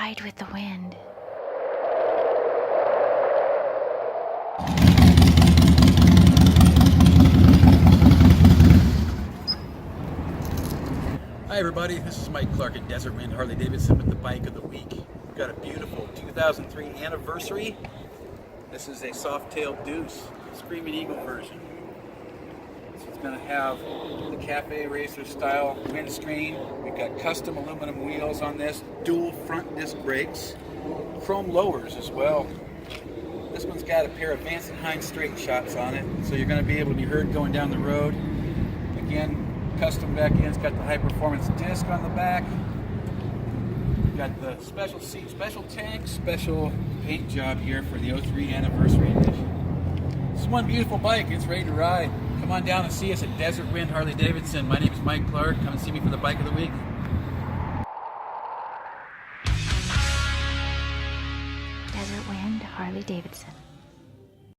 Ride with the wind. Hi everybody, this is Mike Clark at Desert Wind Harley-Davidson with the Bike of the Week. We've got a beautiful 2003 anniversary. This is a Softail Deuce Screaming Eagle version. So it's going to have the Cafe Racer style windscreen. We've got custom aluminum wheels on this, dual front disc brakes, chrome lowers as well. This one's got a pair of Vance & Hines straight shots on it, so you're going to be able to be heard going down the road. Again, custom back end. It's got the high performance disc on the back. Got the special seat, special tank, special paint job here for the 03 anniversary edition. It's one beautiful bike. It's ready to ride. Come on down and see us at Desert Wind Harley-Davidson. My name is Mike Clark. Come and see me for the Bike of the Week. Desert Wind Harley-Davidson.